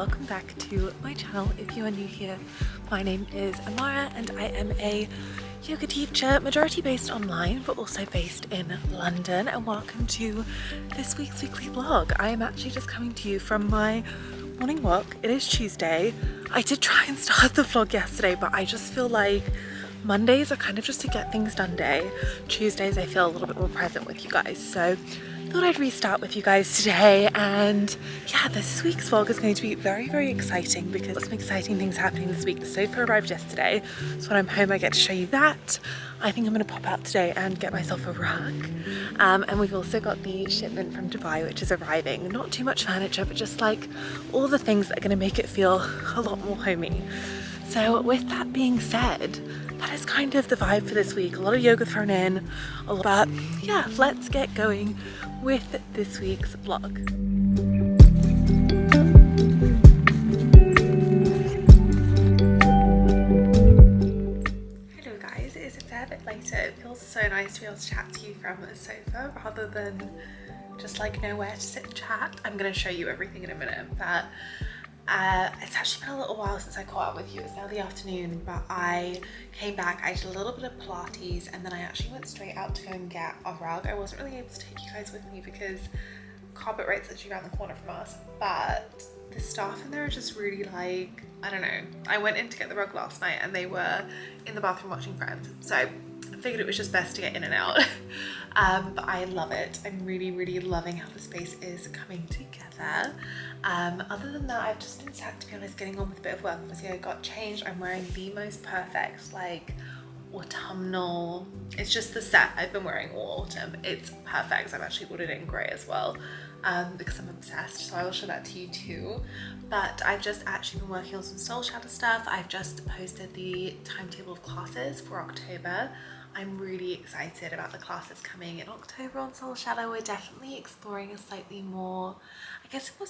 welcome back to my channel. If you are new here, my name is Amara and I am a yoga teacher, majority based online but also based in London, and welcome to this week's weekly vlog. I am actually just coming to you from my morning walk. It is Tuesday. I did try and start the vlog yesterday, but I just feel like Mondays are kind of just to get things done day. Tuesdays I feel a little bit more present with you guys, so thought I'd restart with you guys today. And yeah, this week's vlog is going to be very exciting because there's some exciting things happening this week. The sofa arrived yesterday, so when I'm home I get to show you that. I think I'm going to pop out today and get myself a rug, and we've also got the shipment from Dubai which is arriving. Not too much furniture, but just like all the things that are going to make it feel a lot more homey. So with that being said, that is kind of the vibe for this week. A lot of yoga thrown in, but yeah, let's get going with this week's vlog. Hello guys, it is a fair bit later. It feels so nice to be able to chat to you from a sofa rather than just like nowhere to sit and chat. I'm going to show you everything in a minute, but it's actually been a little while since I caught up with you. It's now the afternoon, but I came back, I did a little bit of Pilates, and then I actually went straight out to go and get a rug. I wasn't really able to take you guys with me because carpet right's literally around the corner from us, but the staff in there are just really like, I don't know. I went in to get the rug last night and they were in the bathroom watching Friends, so I figured it was just best to get in and out. But I love it. I'm really loving how the space is coming together. Other than that, I've just been sat, to be honest, getting on with a bit of work. Obviously I got changed. I'm wearing the most perfect like autumnal, it's just the set I've been wearing all autumn. It's perfect. I've actually ordered it in grey as well, because I'm obsessed, so I will show that to you too. But I've just actually been working on some Soul Shadow stuff. I've just posted the timetable of classes for October. I'm really excited about the classes coming in October on Soul Shadow. We're definitely exploring a slightly more, I guess, a more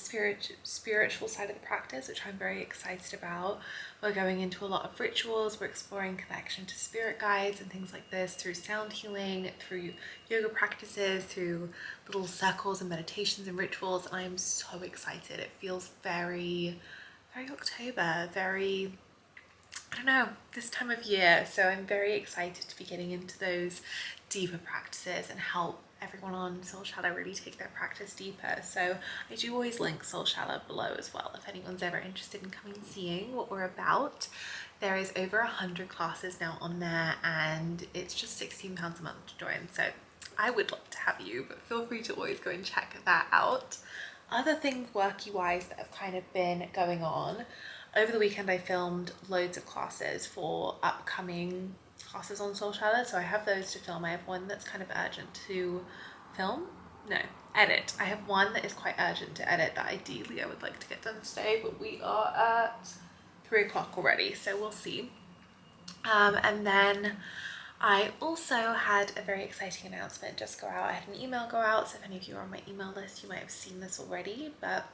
spiritual side of the practice, which I'm very excited about. We're going into a lot of rituals. We're exploring connection to spirit guides and things like this through sound healing, through yoga practices, through little circles and meditations and rituals. And I'm so excited. It feels very October, very, I don't know, this time of year. So I'm very excited to be getting into those deeper practices and help everyone on Soul Shadow really take their practice deeper. So I do always link Soul Shadow below as well if anyone's ever interested in coming and seeing what we're about. There is over 100 classes now on there and it's just £16 a month to join. So I would love to have you, but feel free to always go and check that out. Other things worky wise that have kind of been going on. Over the weekend I filmed loads of classes for upcoming classes on Soul Shadow, so I have those to film. I have one that's kind of urgent to film, no, edit. I have one that is quite urgent to edit that ideally I would like to get done today, but we are at 3 o'clock already, so we'll see. And then I also had a very exciting announcement just go out. I had an email go out, so if any of you are on my email list you might have seen this already, but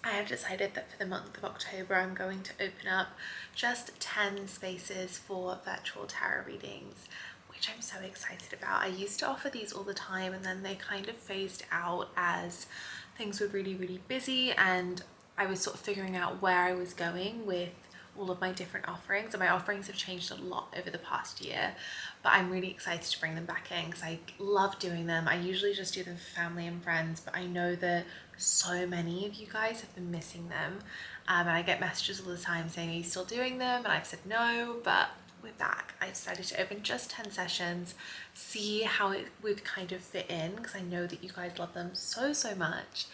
I have decided that for the month of October I'm going to open up just 10 spaces for virtual tarot readings, which I'm so excited about. I used to offer these all the time and then they kind of phased out as things were really busy and I was sort of figuring out where I was going with all of my different offerings, and my offerings have changed a lot over the past year, but I'm really excited to bring them back in because I love doing them. I usually just do them for family and friends, but I know that so many of you guys have been missing them, and I get messages all the time saying, are you still doing them? And I've said no, but we're back. I decided to open just 10 sessions, see how it would kind of fit in because I know that you guys love them so much.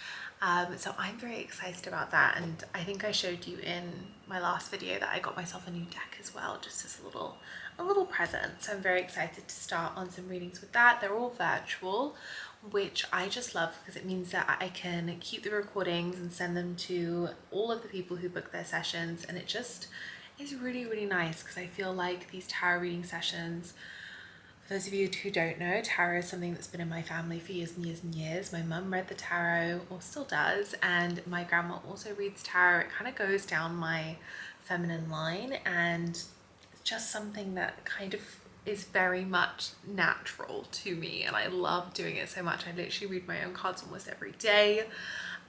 So I'm very excited about that, and I think I showed you in my last video that I got myself a new deck as well, just as a little present. So I'm very excited to start on some readings with that. They're all virtual, which I just love because it means that I can keep the recordings and send them to all of the people who book their sessions, and it just is really nice because I feel like these tarot reading sessions, for those of you who don't know, tarot is something that's been in my family for years and years. My mum read the tarot, or still does, and my grandma also reads tarot. It kind of goes down my feminine line, and it's just something that kind of is very much natural to me, and I love doing it so much. I literally read my own cards almost every day.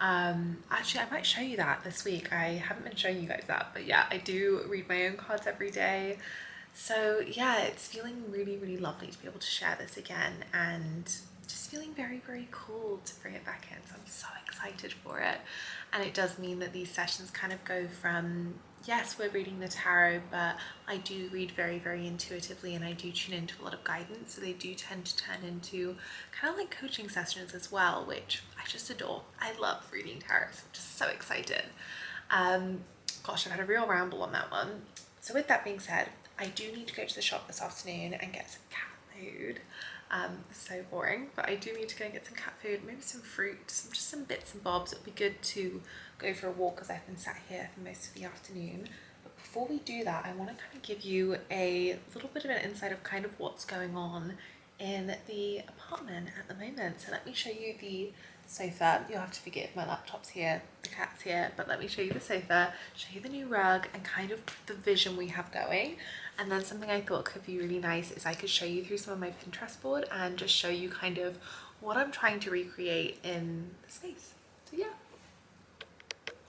Actually, I might show you that this week. I haven't been showing you guys that, but yeah, I do read my own cards every day. So yeah, it's feeling really, really lovely to be able to share this again, and just feeling very, very cool to bring it back in. So I'm so excited for it. And it does mean that these sessions kind of go from, yes, we're reading the tarot, but I do read very, very intuitively, and I do tune into a lot of guidance. So they do tend to turn into kind of like coaching sessions as well, which I just adore. I love reading tarot. So I'm just so excited. Gosh, I've had a real ramble on that one. So with that being said, I do need to go to the shop this afternoon and get some cat food. So boring, but I do need to go and get some cat food, maybe some fruit, just some bits and bobs. It'll be good to go for a walk because I've been sat here for most of the afternoon. But before we do that, I want to kind of give you a little bit of an insight of kind of what's going on in the apartment at the moment. So let me show you the sofa. You'll have to forgive, my laptop's here, the cat's here, but let me show you the sofa, show you the new rug, and kind of the vision we have going. And then something I thought could be really nice is I could show you through some of my Pinterest board and just show you kind of what I'm trying to recreate in the space. So yeah.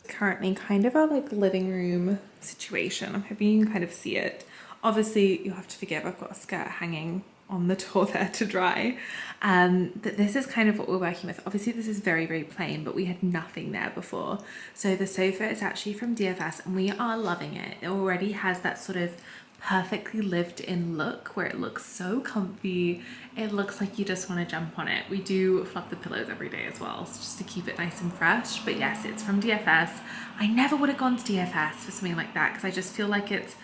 Currently kind of our like living room situation. I'm hoping you can kind of see it. Obviously you'll have to forgive, I've got a skirt hanging on the door there to dry. But this is kind of what we're working with. Obviously this is very, very plain, but we had nothing there before. So the sofa is actually from DFS and we are loving it. It already has that sort of perfectly lived in look where it looks so comfy. It looks like you just want to jump on it. We do fluff the pillows every day as well, so just to keep it nice and fresh. But yes, it's from DFS. I never would have gone to DFS for something like that because I just feel like it's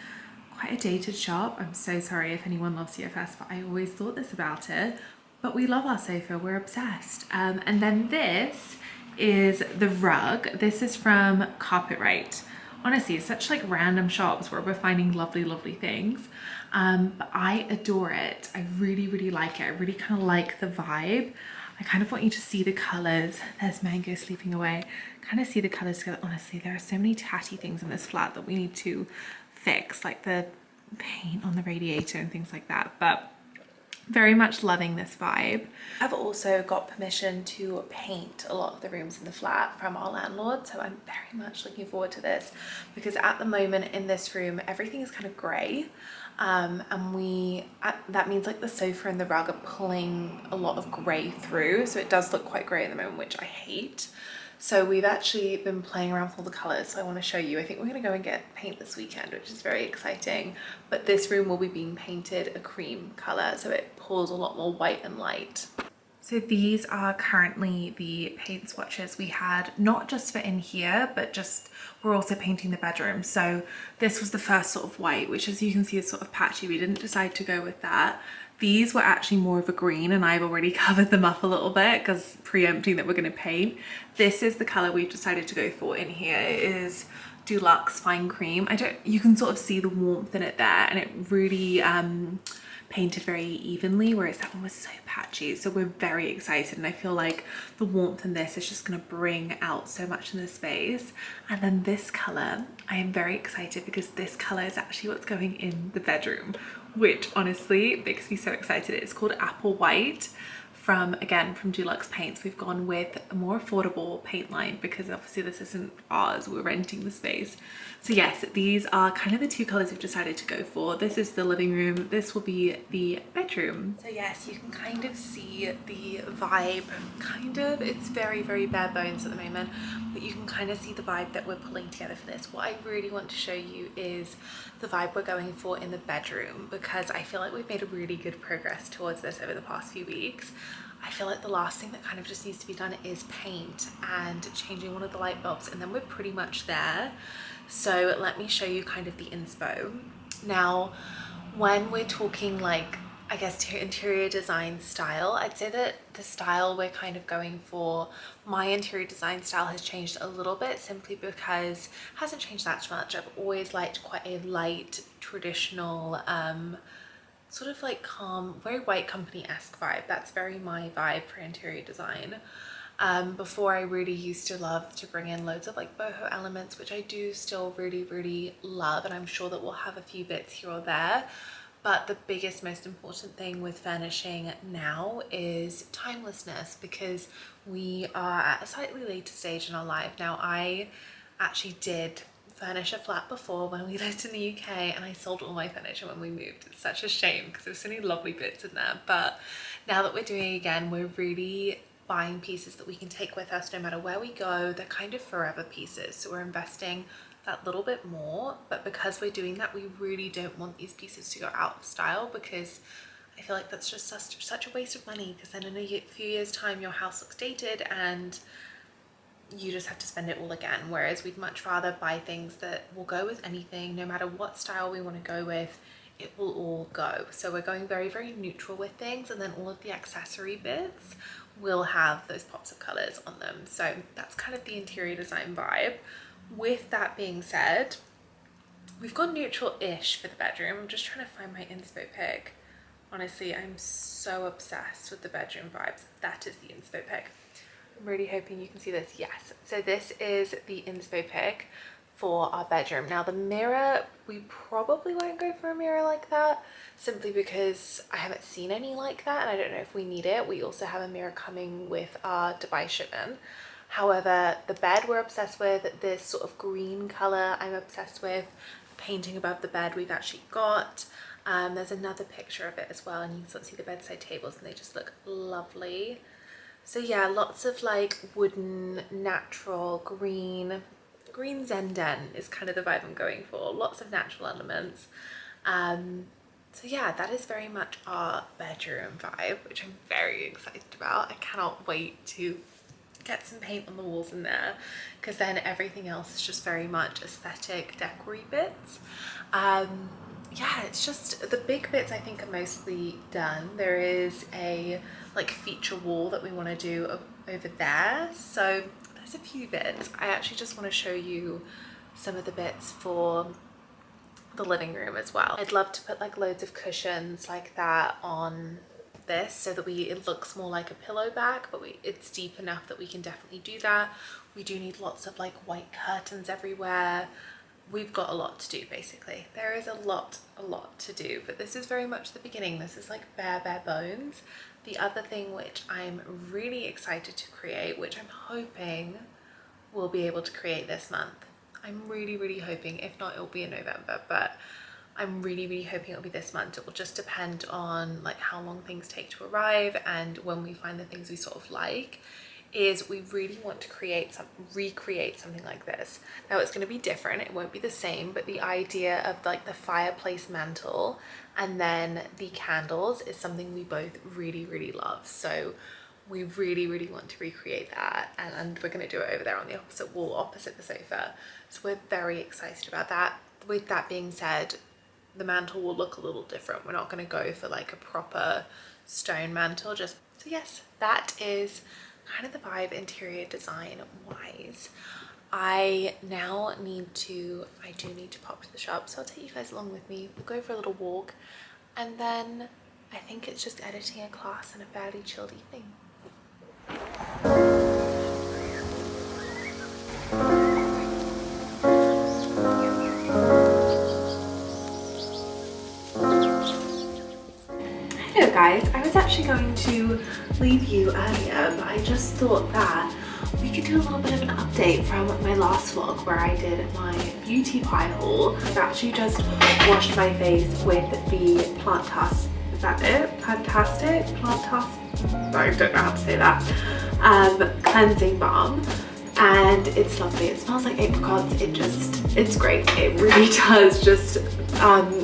quite a dated shop. I'm so sorry if anyone loves DFS, but I always thought this about it. But we love our sofa, we're obsessed. And then this is the rug. This is from Carpetright. Honestly, it's such like random shops where we're finding lovely, lovely things. But I adore it. I really, really like it. I really kind of like the vibe. I kind of want you to see the colors. There's Mango sleeping away. Kind of see the colors together. Honestly, there are so many tatty things in this flat that we need to fix, like the paint on the radiator and things like that. But very much loving this vibe. I've also got permission to paint a lot of the rooms in the flat from our landlord, so I'm very much looking forward to this because at the moment in this room everything is kind of grey, and that means like the sofa and the rug are pulling a lot of grey through, so it does look quite grey at the moment, which I hate. So we've actually been playing around with all the colours, so I want to show you. I think we're going to go and get paint this weekend, which is very exciting. But this room will be being painted a cream colour, so it pulls a lot more white and light. So these are currently the paint swatches we had, not just for in here, but just we're also painting the bedroom. So this was the first sort of white, which as you can see is sort of patchy. We didn't decide to go with that. These were actually more of a green and I've already covered them up a little bit because preempting that we're going to paint. This is the color we've decided to go for in here. It is Deluxe Fine Cream. You can sort of see the warmth in it there, and it really painted very evenly, whereas that one was so patchy. So we're very excited, and I feel like the warmth in this is just going to bring out so much in the space. And then this color, I am very excited because this color is actually what's going in the bedroom, which honestly makes me so excited. It's called Apple White from Deluxe Paints. We've gone with a more affordable paint line because obviously this isn't ours, we're renting the space. So yes, these are kind of the two colors we've decided to go for. This is the living room, this will be the bedroom. So yes, you can kind of see the vibe, it's very, very bare bones at the moment, but you can kind of see the vibe that we're pulling together for this. What I really want to show you is the vibe we're going for in the bedroom, because I feel like we've made a really good progress towards this over the past few weeks. I feel like the last thing that kind of just needs to be done is paint and changing one of the light bulbs, and then we're pretty much there. So let me show you kind of the inspo. Now, when we're talking like, I guess, to interior design style, I'd say that the style we're kind of going for, my interior design style has changed a little bit simply because it hasn't changed that much. I've always liked quite a light, traditional, sort of like calm, very White Company-esque vibe. That's very my vibe for interior design. Before I really used to love to bring in loads of like boho elements, which I do still really, really love, and I'm sure that we'll have a few bits here or there. But the biggest, most important thing with furnishing now is timelessness, because we are at a slightly later stage in our life. Now, I actually did furnish a flat before when we lived in the UK, and I sold all my furniture when we moved. It's such a shame because there's so many lovely bits in there. But now that we're doing it again, we're really buying pieces that we can take with us no matter where we go. They're kind of forever pieces, so we're investing that little bit more. But because we're doing that, we really don't want these pieces to go out of style, because I feel like that's just such a waste of money, because then in a few years time your house looks dated and you just have to spend it all again. Whereas we'd much rather buy things that will go with anything, no matter what style we want to go with, it will all go. So we're going very, very neutral with things, and then all of the accessory bits will have those pops of colors on them. So that's kind of the interior design vibe. With that being said, we've gone neutral-ish for the bedroom. I'm just trying to find my inspo pic. Honestly, I'm so obsessed with the bedroom vibes. That is the inspo pic. I'm really hoping you can see this. Yes, so this is the inspo pic for our bedroom. Now the mirror, we probably won't go for a mirror like that, simply because I haven't seen any like that and I don't know if we need it. We also have a mirror coming with our Dubai shipment. However, the bed we're obsessed with. This sort of green color I'm obsessed with. The painting above the bed we've actually got. There's another picture of it as well, and you can sort of see the bedside tables and they just look lovely. So yeah, lots of like wooden, natural, green Zenden is kind of the vibe I'm going for. Lots of natural elements. So yeah, that is very much our bedroom vibe, which I'm very excited about. I cannot wait to get some paint on the walls in there, because then everything else is just very much aesthetic decory bits. Yeah, it's just the big bits I think are mostly done. There is a like feature wall that we want to do over there, so there's a few bits. I actually just want to show you some of the bits for the living room as well. I'd love to put like loads of cushions like that on this so that it looks more like a pillow bag, but it's deep enough that we can definitely do that. We do need lots of like white curtains everywhere. We've got a lot to do basically. There is a lot to do, but this is very much the beginning. This is like bare bones. The other thing which I'm really excited to create, which I'm hoping we'll be able to create this month. I'm really hoping. If not, it'll be in November, but I'm really hoping it'll be this month. It will just depend on like how long things take to arrive and when we find the things we sort of like. Is we really want to recreate something like this. Now it's going to be different, it won't be the same, but the idea of like the fireplace mantle and then the candles is something we both really love. So we really want to recreate that, and we're going to do it over there on the opposite wall opposite the sofa. So we're very excited about that. With that being said, the mantle will look a little different. We're not going to go for like a proper stone mantle. So yes, that is kind of the vibe interior design wise. I do need to pop to the shop, so I'll take you guys along with me. We'll go for a little walk, and then I think it's just editing a class and a fairly chilled evening. Hello guys, I was actually going to leave you earlier, but I just thought that we could do a little bit of an update from my last vlog where I did my beauty pie haul. I've actually just washed my face with the Plantastic, is that it? Plantastic? Sorry, I don't know how to say that. Cleansing balm. And it's lovely. It smells like apricots. It's great. It really does just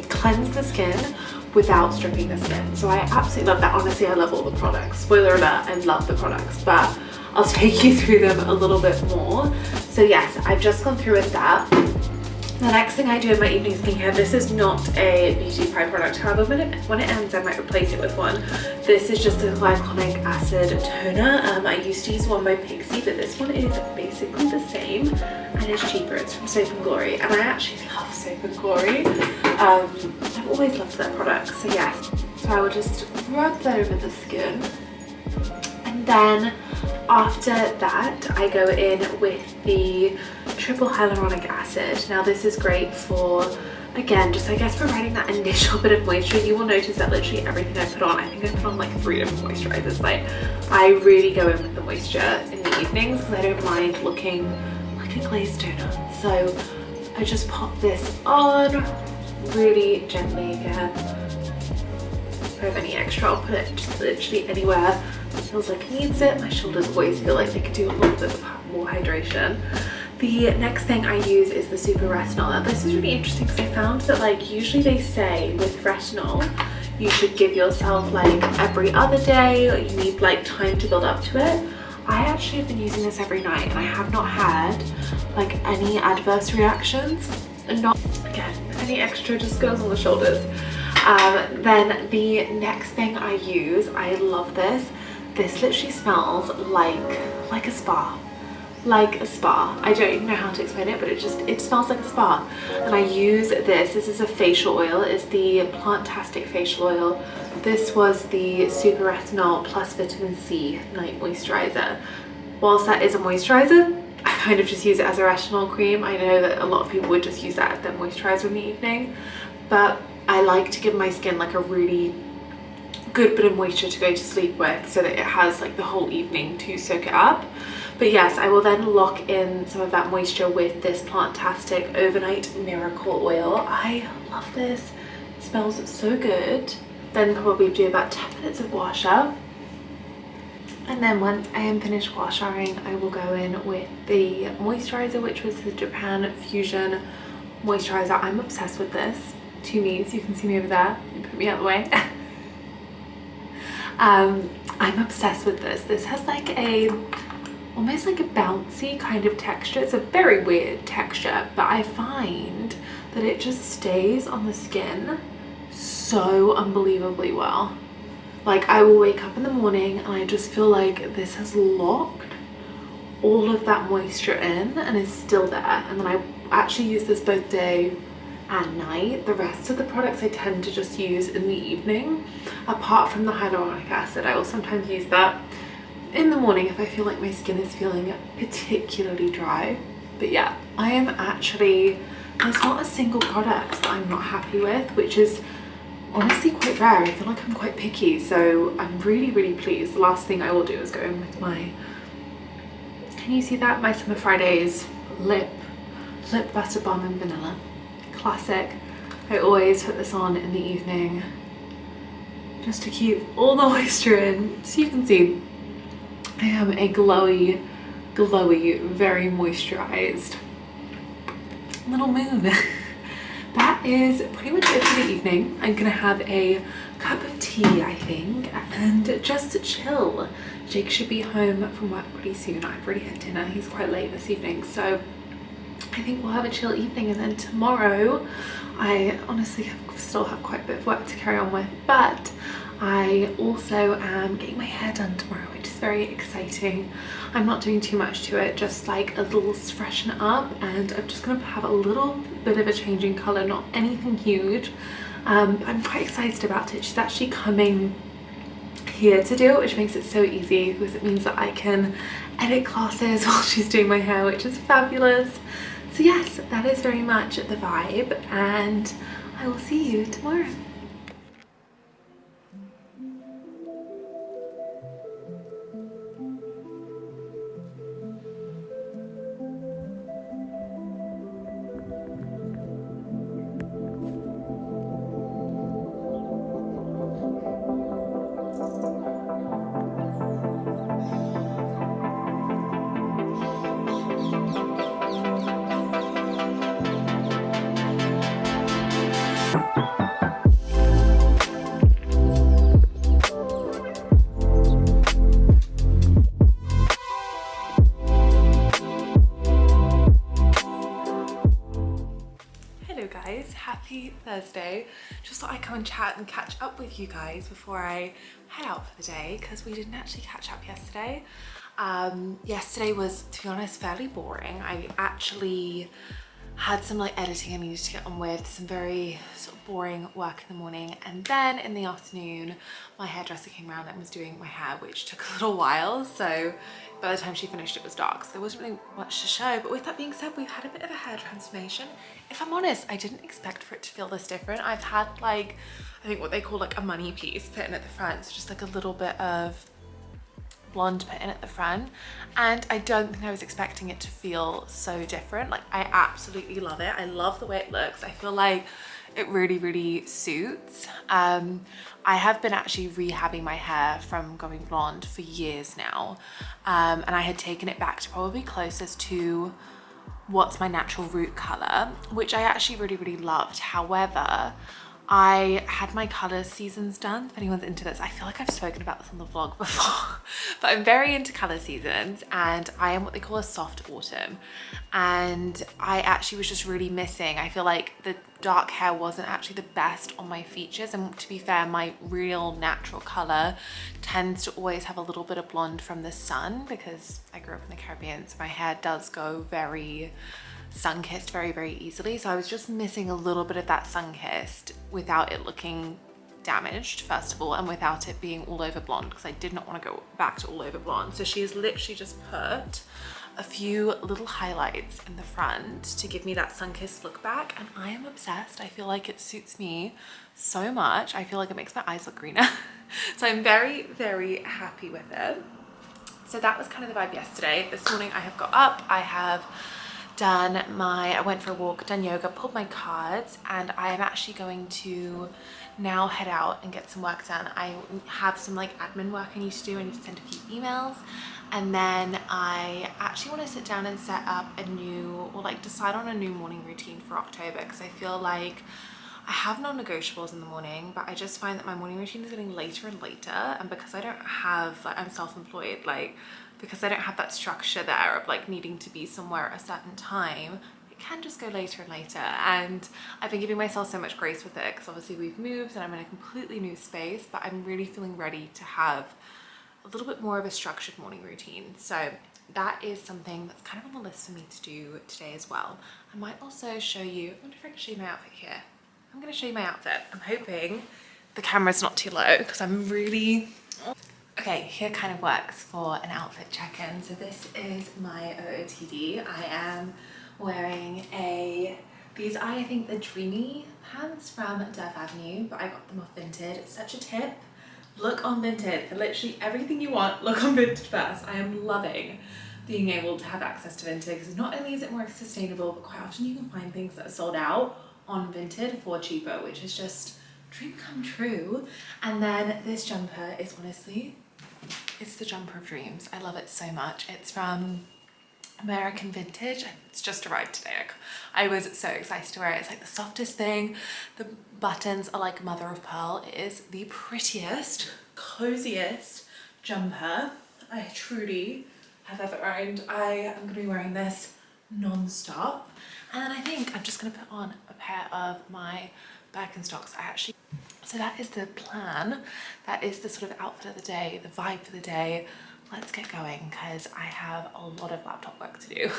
cleanse the skin without stripping the skin. So I absolutely love that. Honestly, I love all the products. Spoiler alert, I love the products, but I'll take you through them a little bit more. So yes, I've just gone through with that. The next thing I do in my evening skincare, this is not a beauty pie product. However, when it ends, I might replace it with one. This is just a glycolic acid toner. I used to use one by Pixie, but this one is basically the same and it's cheaper. It's from Soap & Glory, and I actually love Soap & Glory. I've always loved their products, so yes. So I will just rub that over the skin, and then after that I go in with the triple hyaluronic acid. Now this is great for again, just I guess providing that initial bit of moisture. You will notice that literally everything I put on, I think I put on like 3 different moisturizers. Like I really go in with the moisture in the evenings because I don't mind looking like a glazed donut. So I just pop this on really gently again. If I have any extra, I'll put it just literally anywhere it feels like it needs it. My shoulders always feel like they could do a little bit of more hydration. The next thing I use is the Super Retinol. Now this is really interesting because I found that like usually they say with retinol you should give yourself like every other day, or you need like time to build up to it. I actually have been using this every night and I have not had like any adverse reactions, and not again any extra just goes on the shoulders. Then the next thing I use, I love this. This literally smells like a spa. Like a spa. I don't even know how to explain it, but it smells like a spa. And I use this. This is a facial oil. It's the Plantastic facial oil. This was the Super Retinol plus vitamin C night moisturizer. Whilst that is a moisturizer, I kind of just use it as a retinol cream. I know that a lot of people would just use that as their moisturizer in the evening, but I like to give my skin like a really good bit of moisture to go to sleep with so that it has like the whole evening to soak it up. But yes, I will then lock in some of that moisture with this Plantastic Overnight Miracle Oil. I love this. It smells so good. Then probably do about 10 minutes of gua sha. And then once I am finished gua shaing, I will go in with the moisturizer, which was the Japan Fusion moisturizer. I'm obsessed with this. 2 Me's, you can see me over there. You put me out of the way. I'm obsessed with this. This has like almost like a bouncy kind of texture. It's a very weird texture, but I find that it just stays on the skin so unbelievably well. Like I will wake up in the morning and I just feel like this has locked all of that moisture in and is still there. And then I actually use this both day and night. The rest of the products I tend to just use in the evening. Apart from the hyaluronic acid, I will sometimes use that in the morning if I feel like my skin is feeling particularly dry. But yeah, I am actually, there's not a single product that I'm not happy with, which is honestly quite rare. I feel like I'm quite picky, so I'm really pleased. The last thing I will do is go in with my, can you see that? My Summer Fridays lip butter balm and vanilla. Classic. I always put this on in the evening just to keep all the moisture in. So you can see I am a glowy, very moisturized little moon. That is pretty much it for the evening. I'm gonna have a cup of tea, I think, and just to chill. Jake should be home from work pretty soon. I've already had dinner. He's quite late this evening, so I think we'll have a chill evening. And then tomorrow, I honestly still have quite a bit of work to carry on with, but I also am getting my hair done tomorrow, which is very exciting. I'm not doing too much to it, just like a little freshen up, and I'm just gonna have a little bit of a change in color, not anything huge. I'm quite excited about it. She's actually coming here to do it, which makes it so easy because it means that I can edit classes while she's doing my hair, which is fabulous. So yes, that is very much the vibe, and I will see you tomorrow. Happy Thursday. Just thought I'd come and chat and catch up with you guys before I head out for the day, because we didn't actually catch up yesterday. Yesterday was, to be honest, fairly boring. I actually had some like editing I needed to get on with, some very sort of boring work in the morning, and then in the afternoon my hairdresser came around and was doing my hair, which took a little while, so by the time she finished it was dark, so there wasn't really much to show. But with that being said, we've had a bit of a hair transformation. If I'm honest, I didn't expect for it to feel this different. I've had like, I think what they call like a money piece put in at the front, so just like a little bit of blonde put in at the front, and I don't think I was expecting it to feel so different. Like, I absolutely love it. I love the way it looks. I feel like it really suits. I have been actually rehabbing my hair from going blonde for years now, and I had taken it back to probably closest to what's my natural root color, which I actually really loved. However, I had my colour seasons done. If anyone's into this, I feel like I've spoken about this on the vlog before, but I'm very into colour seasons, and I am what they call a soft autumn. And I actually was just really missing, I feel like the dark hair wasn't actually the best on my features. And to be fair, my real natural colour tends to always have a little bit of blonde from the sun, because I grew up in the Caribbean, so my hair does go very sun-kissed very easily. So I was just missing a little bit of that sun-kissed without it looking damaged, first of all, and without it being all over blonde, because I did not want to go back to all over blonde. So she has literally just put a few little highlights in the front to give me that sun-kissed look back, and I am obsessed. I feel like it suits me so much. I feel like it makes my eyes look greener. So I'm very happy with it. So that was kind of the vibe yesterday. This morning I have got up, I have I went for a walk, done yoga, pulled my cards, and I am actually going to now head out and get some work done. I have some like admin work I need to do. I need to send a few emails, and then I actually want to sit down and set up a new, or like decide on a new morning routine for October, because I feel like I have non-negotiables in the morning, but I just find that my morning routine is getting later and later, and because I don't have, like, I'm self-employed, like, because I don't have that structure there of like needing to be somewhere at a certain time, it can just go later and later. And I've been giving myself so much grace with it, because obviously we've moved and I'm in a completely new space, but I'm really feeling ready to have a little bit more of a structured morning routine. So that is something that's kind of on the list for me to do today as well. I might also show you, I wonder if I can show you my outfit here. I'm going to show you my outfit. I'm hoping the camera's not too low, because I'm really... Okay, here kind of works for an outfit check-in. So this is my ootd. I am wearing these are, I think, the Dreamy pants from Dove Avenue, but I got them off Vinted. It's such a tip. Look on Vinted for literally everything you want. Look on Vinted first. I am loving being able to have access to Vinted, because not only is it more sustainable, but quite often you can find things that are sold out on Vinted for cheaper, which is just dream come true. And then this jumper is honestly, it's the jumper of dreams. I love it so much. It's from American Vintage. It's just arrived today. I was so excited to wear it. It's like the softest thing. The buttons are like mother of pearl. It is the prettiest, coziest jumper I truly have ever owned. I am going to be wearing this non-stop. And then I think I'm just going to put on a pair of my Birkenstocks. So that is the plan. That is the sort of outfit of the day, the vibe for the day. Let's get going, because I have a lot of laptop work to do.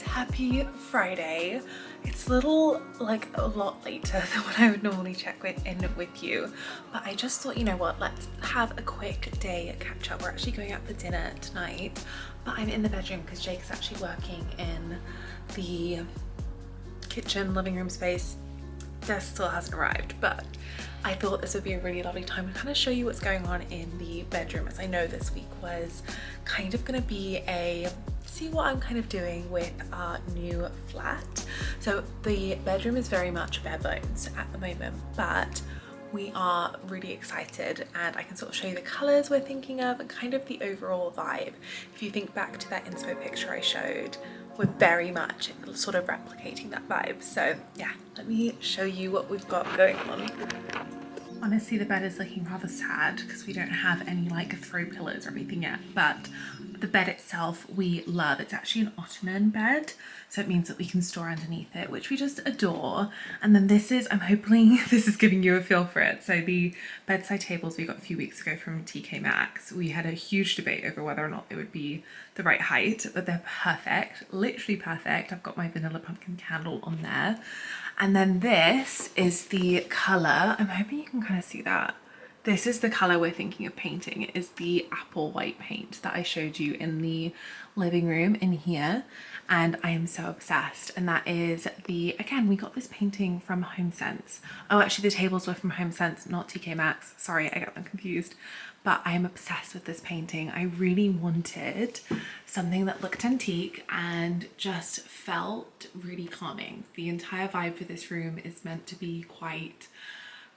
Happy Friday. It's a lot later than when I would normally check in with you, but I just thought, you know what, let's have a quick day catch up. We're actually going out for dinner tonight, but I'm in the bedroom because Jake is actually working in the kitchen living room space desk still hasn't arrived, but I thought this would be a really lovely time to kind of show you what's going on in the bedroom, as I know this week was kind of going to be a see what I'm kind of doing with our new flat. So the bedroom is very much bare bones at the moment, but we are really excited, and I can sort of show you the colours we're thinking of and kind of the overall vibe. If you think back to that inspo picture I showed, we're very much sort of replicating that vibe. So yeah, let me show you what we've got going on. Honestly, the bed is looking rather sad because we don't have any like throw pillows or anything yet, but the bed itself we love. It's actually an ottoman bed, so it means that we can store underneath it, which we just adore. And then this is, I'm hoping this is giving you a feel for it. So the bedside tables we got a few weeks ago from TK Maxx, we had a huge debate over whether or not they would be the right height, but they're perfect, literally perfect. I've got my vanilla pumpkin candle on there. And then this is the colour. I'm hoping you can kind of see that. This is the colour we're thinking of painting. It is the apple white paint that I showed you in the living room in here. And I am so obsessed. And that is the, again, we got this painting from HomeSense. Oh, actually the tables were from HomeSense, not TK Maxx. Sorry, I got them confused. But I am obsessed with this painting. I really wanted something that looked antique and just felt really calming. The entire vibe for this room is meant to be quite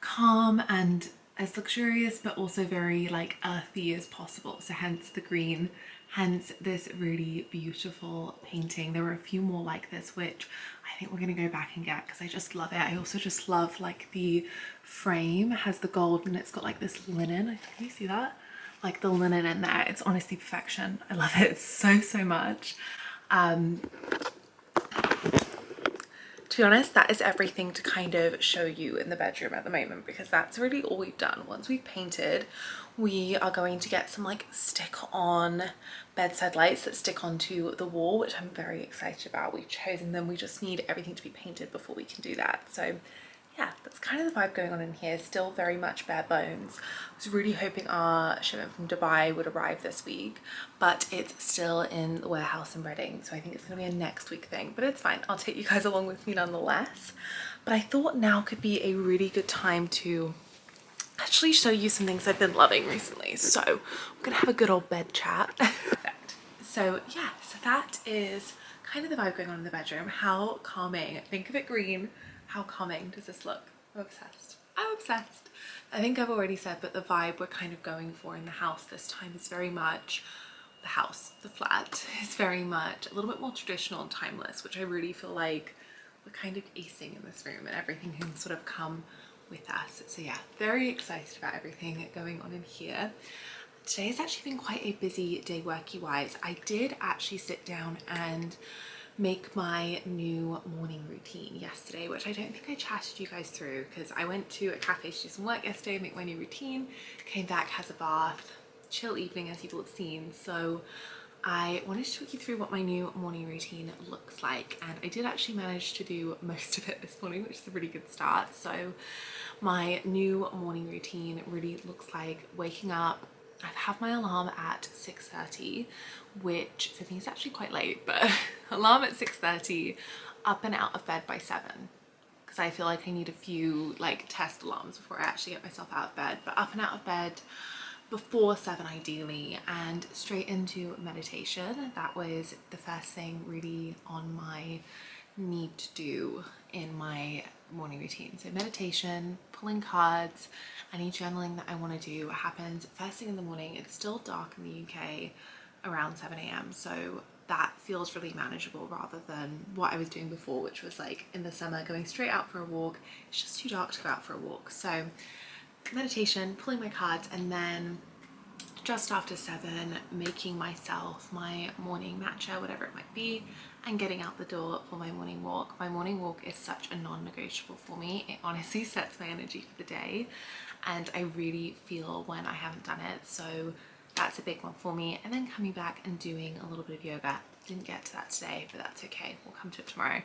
calm and as luxurious, but also very like earthy as possible. So hence the green, hence this really beautiful painting. There were a few more like this, which I think we're gonna go back and get because I just love it. I also just love like the frame has the gold and it's got like this linen. Can you see that? Like the linen in there. It's honestly perfection. I love it so much. To be honest, that is everything to kind of show you in the bedroom at the moment, because that's really all we've done. Once we've painted, we are going to get some like stick on bedside lights that stick onto the wall, which I'm very excited about. We've chosen them. We just need everything to be painted before we can do that. So yeah, that's kind of the vibe going on in here. Still very much bare bones. I was really hoping our shipment from Dubai would arrive this week, but it's still in the warehouse in Reading, so I think it's gonna be a next week thing, but it's fine. I'll take you guys along with me nonetheless. But I thought now could be a really good time to actually show you some things I've been loving recently. So we're gonna have a good old bed chat. Perfect. So yeah, so that is kind of the vibe going on in the bedroom. How calming. Think of it green. How calming does this look? I'm obsessed. I'm obsessed. I think I've already said, but the vibe we're kind of going for in the house this time is very much the house, the flat is very much a little bit more traditional and timeless, which I really feel like we're kind of acing in this room, and everything can sort of come with us. So yeah, very excited about everything going on in here. Today has actually been quite a busy day worky wise. I did actually sit down and make my new morning routine yesterday, which I don't think I chatted you guys through because I went to a cafe to do some work yesterday, make my new routine, came back, has a bath, chill evening as you will have seen. So I wanted to talk you through what my new morning routine looks like, and I did actually manage to do most of it this morning, which is a really good start. So my new morning routine really looks like waking up. I have my alarm at 6:30, which for me is actually quite late, but alarm at 6:30, up and out of bed by 7, because I feel like I need a few like test alarms before I actually get myself out of bed, but up and out of bed before 7 ideally, and straight into meditation. That was the first thing really on my need to do in my morning routine. So meditation, pulling cards, any journaling that I want to do happens first thing in the morning. It's still dark in the UK around 7 a.m. so that feels really manageable rather than what I was doing before, which was like in the summer going straight out for a walk. It's just too dark to go out for a walk. So meditation, pulling my cards, and then just after 7 making myself my morning matcha, whatever it might be, and getting out the door for my morning walk. My morning walk is such a non-negotiable for me. It honestly sets my energy for the day, and I really feel when I haven't done it, so that's a big one for me. And then coming back and doing a little bit of yoga. Didn't get to that today, but that's okay, we'll come to it tomorrow.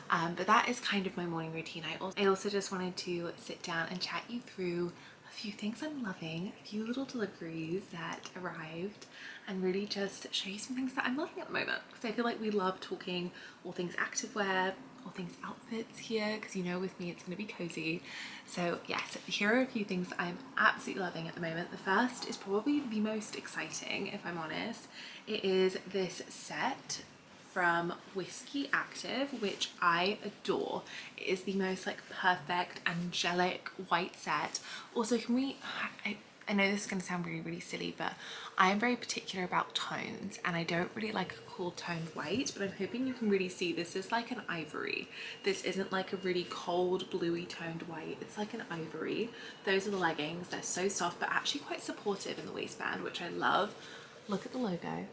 But that is kind of my morning routine. I also just wanted to sit down and chat you through a few things I'm loving, a few little deliveries that arrived, and really just show you some things that I'm loving at the moment, because I feel like we love talking all things activewear, all things outfits here, because you know with me it's going to be cozy. So yes, here are a few things I'm absolutely loving at the moment. The first is probably the most exciting, if I'm honest. It is this set from Whiskey Active, which I adore. It is the most like perfect angelic white set. Also, can we, I know this is going to sound really, really silly, but I am very particular about tones and I don't really like a cool toned white, but I'm hoping you can really see this is like an ivory. This isn't like a really cold bluey toned white. It's like an ivory. Those are the leggings. They're so soft, but actually quite supportive in the waistband, which I love. Look at the logo.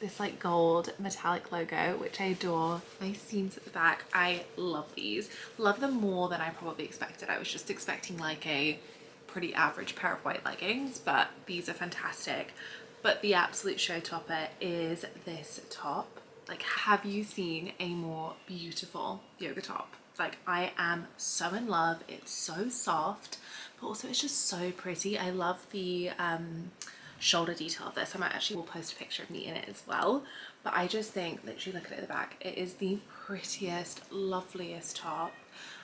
This like gold metallic logo, which I adore. Nice seams at the back. I love these. Love them more than I probably expected. I was just expecting like a pretty average pair of white leggings, but these are fantastic. But the absolute showtopper is this top. Like, have you seen a more beautiful yoga top? Like, I am so in love. It's so soft, but also it's just so pretty. I love the shoulder detail of this. I might actually will post a picture of me in it as well, but I just think, literally look at it at the back, it is the prettiest, loveliest top.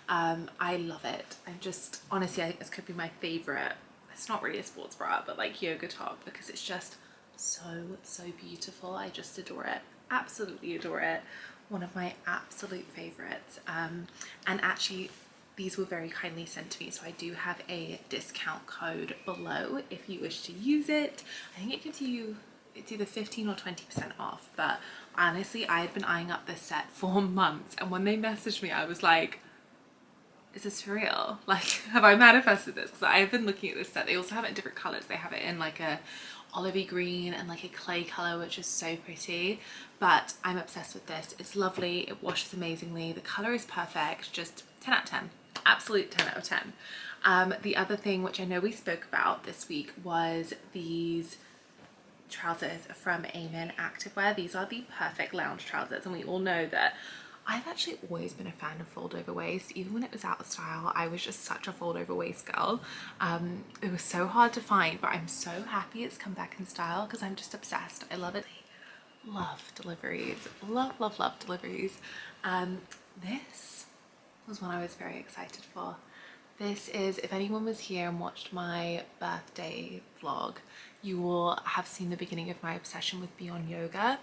I love it. I'm just, honestly, I think this could be my favorite. It's not really a sports bra, but like yoga top, because it's just so beautiful. I just adore it. Absolutely adore it. One of my absolute favorites. And actually, these were very kindly sent to me, so I do have a discount code below if you wish to use it. I think it gives you, it's either 15 or 20% off, but honestly, I had been eyeing up this set for months, and when they messaged me, I was like, is this for real? Like, have I manifested this? Because I've been looking at this set. They also have it in different colors. They have it in like a olivey green and like a clay color, which is so pretty, but I'm obsessed with this. It's lovely. It washes amazingly. The color is perfect. Just 10 out of 10. Absolute 10 out of 10. The other thing, which I know we spoke about this week, was these trousers from Amen Activewear. These are the perfect lounge trousers, and we all know that I've actually always been a fan of fold over waist. Even when it was out of style, I was just such a fold over waist girl. It was so hard to find, but I'm so happy it's come back in style because I'm just obsessed. I love it. Love deliveries. Love deliveries. This was one I was very excited for. This is, if anyone was here and watched my birthday vlog, you will have seen the beginning of my obsession with Beyond Yoga.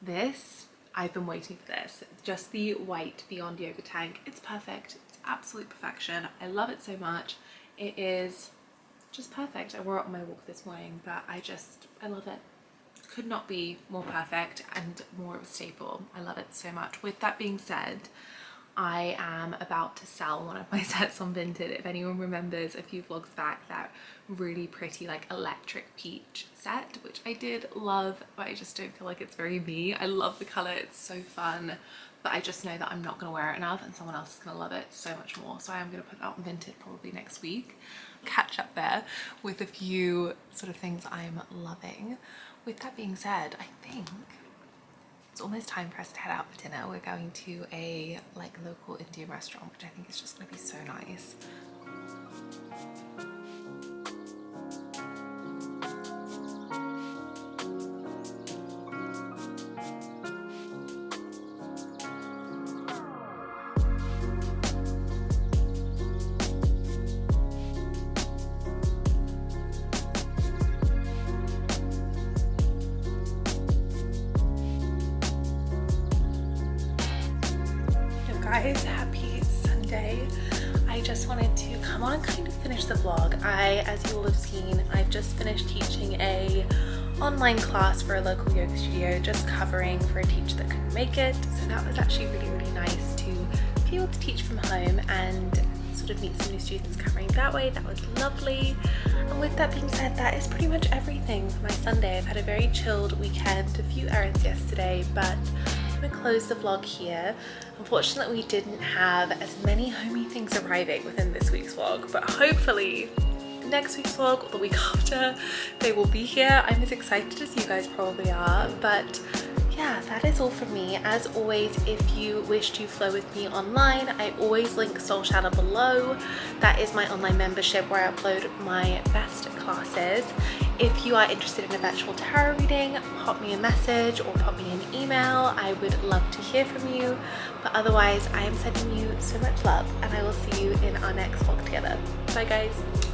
This, I've been waiting for this. Just the white Beyond Yoga tank. It's perfect. It's absolute perfection. I love it so much. It is just perfect. I wore it on my walk this morning, but I love it. Could not be more perfect and more of a staple. I love it so much. With that being said, I am about to sell one of my sets on Vinted. If anyone remembers a few vlogs back, that really pretty like electric peach set, which I did love, but I just don't feel like it's very me. I love the color, it's so fun, but I just know that I'm not gonna wear it enough and someone else is gonna love it so much more. So I am gonna put that on Vinted probably next week. Catch up there with a few sort of things I'm loving. With that being said, I think it's almost time for us to head out for dinner. We're going to a like local Indian restaurant, which I think is just gonna be so nice. Guys, happy Sunday. I just wanted to come on and kind of finish the vlog. As you all have seen, I've just finished teaching a online class for a local yoga studio, just covering for a teacher that couldn't make it. So that was actually really nice to be able to teach from home and sort of meet some new students covering that way. That was lovely. And with that being said, that is pretty much everything for my Sunday. I've had a very chilled weekend, a few errands yesterday, but I'm gonna close the vlog here. Unfortunately, we didn't have as many homey things arriving within this week's vlog, but hopefully next week's vlog or the week after, they will be here. I'm as excited as you guys probably are, but yeah, that is all from me. As always, if you wish to flow with me online, I always link Soul Shadow below. That is my online membership where I upload my best classes. If you are interested in a virtual tarot reading, pop me a message or pop me an email. I would love to hear from you. But otherwise, I am sending you so much love and I will see you in our next vlog together. Bye guys.